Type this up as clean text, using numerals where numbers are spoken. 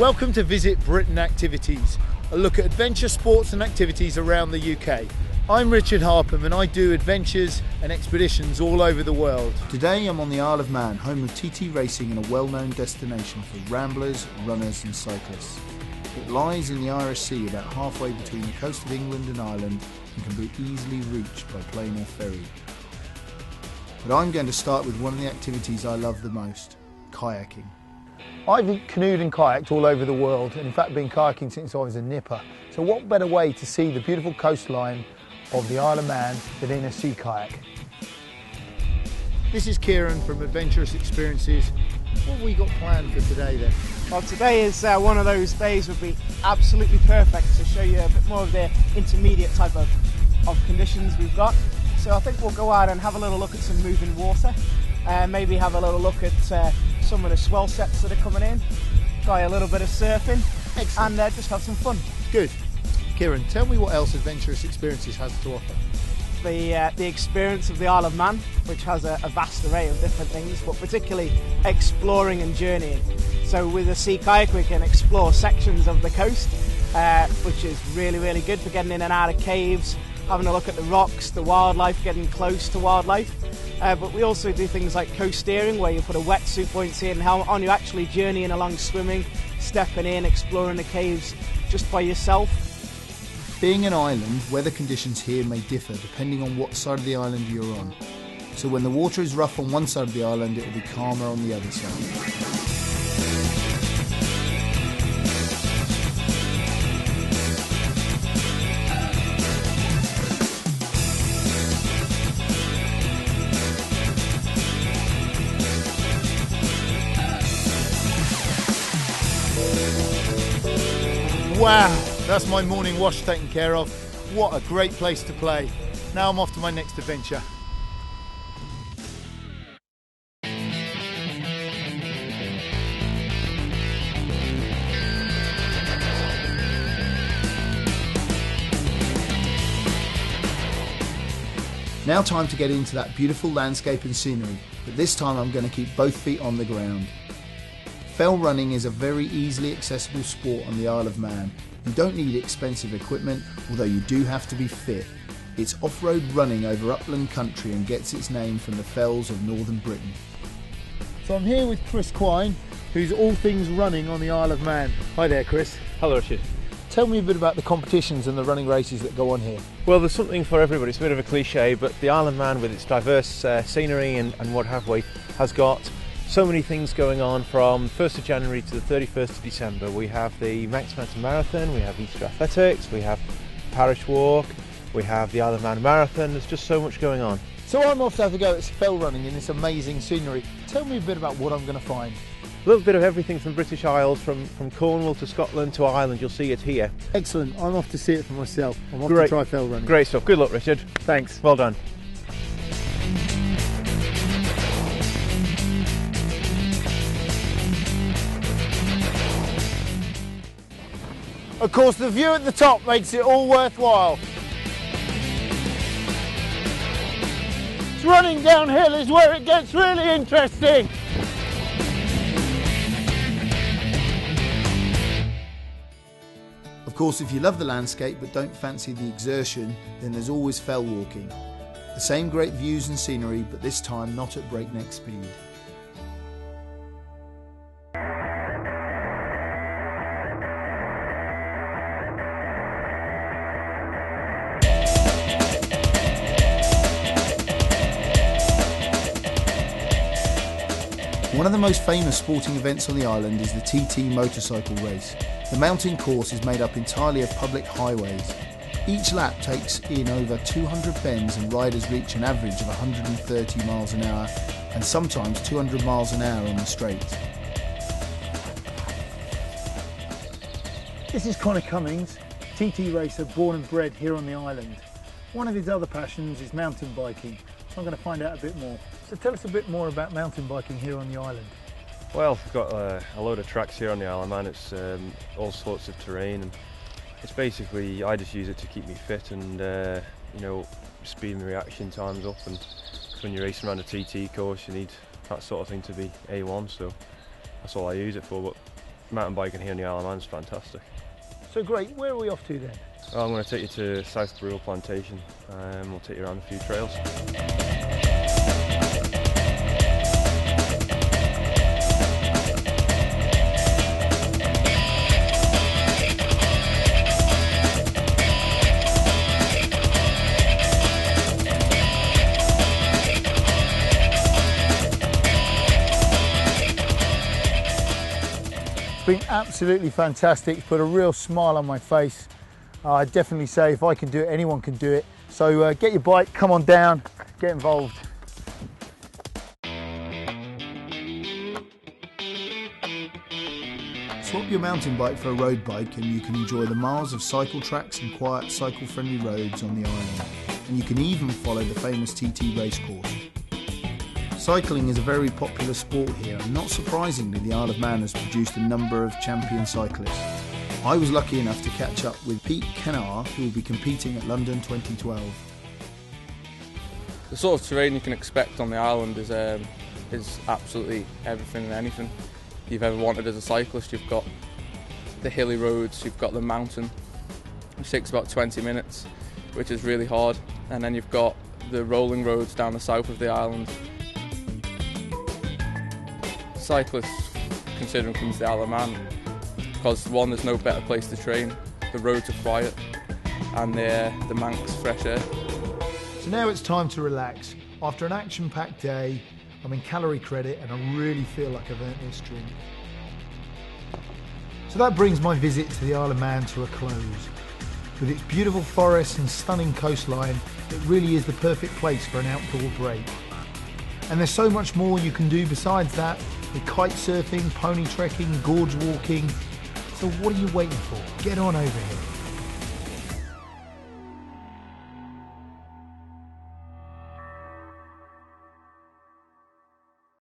Welcome to Visit Britain Activities, a look at adventure sports and activities around the UK. I'm Richard Harpham and I do adventures and expeditions all over the world. Today I'm on the Isle of Man, home of TT racing and a well-known destination for ramblers, runners and cyclists. It lies in the Irish Sea about halfway between the coast of England and Ireland and can be easily reached by plane or ferry. But I'm going to start with one of the activities I love the most, kayaking. I've canoed and kayaked all over the world, and in fact been kayaking since I was a nipper. So what better way to see the beautiful coastline of the Isle of Man than in a sea kayak? This is Kieran from Adventurous Experiences. What have we got planned for today then? Well, today is one of those days would be absolutely perfect to show you a bit more of the intermediate type of conditions we've got. So I think we'll go out and have a little look at some moving water, maybe have a little look at some of the swell sets that are coming in, try a little bit of surfing. Excellent. And just have some fun. Good. Kieran, tell me what else Adventurous Experiences has to offer. The experience of the Isle of Man, which has a vast array of different things, but particularly exploring and journeying. So with a sea kayak we can explore sections of the coast, which is really, really good for getting in and out of caves, having a look at the rocks, the wildlife, getting close to wildlife. But we also do things like coast steering, where you put a wetsuit, buoyancy and helmet on, you're actually journeying along, swimming, stepping in, exploring the caves just by yourself. Being an island, weather conditions here may differ depending on what side of the island you're on. So when the water is rough on one side of the island, it will be calmer on the other side. Wow, that's my morning wash taken care of. What a great place to play. Now I'm off to my next adventure. Now time to get into that beautiful landscape and scenery, but this time I'm going to keep both feet on the ground. Fell running is a very easily accessible sport on the Isle of Man. You don't need expensive equipment, although you do have to be fit. It's off-road running over upland country and gets its name from the fells of northern Britain. So I'm here with Chris Quine, who's all things running on the Isle of Man. Hi there, Chris. Hello, Richard. Tell me a bit about the competitions and the running races that go on here. Well, there's something for everybody. It's a bit of a cliche, but the Isle of Man, with its diverse scenery and what have we, has got so many things going on. From 1st of January to the 31st of December. We have the Manx Mountain Marathon, we have Easter Athletics, we have Parish Walk, we have the Isle of Man Marathon. There's just so much going on. So I'm off to have a go at fell running in this amazing scenery. Tell me a bit about what I'm going to find. A little bit of everything from British Isles, from Cornwall to Scotland to Ireland. You'll see it here. Excellent. I'm off to see it for myself. I'm off to try fell running. Great stuff. Good luck, Richard. Thanks. Well done. Of course, the view at the top makes it all worthwhile. Running downhill is where it gets really interesting. Of course, if you love the landscape but don't fancy the exertion, then there's always fell walking. The same great views and scenery, but this time not at breakneck speed. One of the most famous sporting events on the island is the TT motorcycle race. The mountain course is made up entirely of public highways. Each lap takes in over 200 bends and riders reach an average of 130 miles an hour and sometimes 200 miles an hour on the straight. This is Connor Cummings, TT racer born and bred here on the island. One of his other passions is mountain biking, so I'm going to find out a bit more. So tell us a bit more about mountain biking here on the island. Well, we've got a load of tracks here on the Isle of Man. It's all sorts of terrain, and it's basically, I just use it to keep me fit and you know, speed and reaction times up. And when you're racing around a TT course, you need that sort of thing to be A1, so that's all I use it for. But mountain biking here in the Isle of Man is fantastic. So great, where are we off to then? Well, I'm going to take you to South Brule Plantation and we'll take you around a few trails. It's been absolutely fantastic. It's put a real smile on my face. I'd definitely say if I can do it, anyone can do it. So get your bike, come on down, get involved. Swap your mountain bike for a road bike and you can enjoy the miles of cycle tracks and quiet cycle-friendly roads on the island. And you can even follow the famous TT racecourse. Cycling is a very popular sport here, and not surprisingly the Isle of Man has produced a number of champion cyclists. I was lucky enough to catch up with Pete Kennar, who will be competing at London 2012. The sort of terrain you can expect on the island is absolutely everything and anything you've ever wanted as a cyclist. You've got the hilly roads, you've got the mountain, which takes about 20 minutes, which is really hard, and then you've got the rolling roads down the south of the island. Cyclists consider them coming to the Isle of Man because, one, there's no better place to train, the roads are quiet, and the Manx fresh air. So now it's time to relax. After an action-packed day, I'm in calorie credit and I really feel like I've earned this drink. So that brings my visit to the Isle of Man to a close. With its beautiful forests and stunning coastline, it really is the perfect place for an outdoor break. And there's so much more you can do besides that, with kite surfing, pony trekking, gorge walking. So what are you waiting for? Get on over here.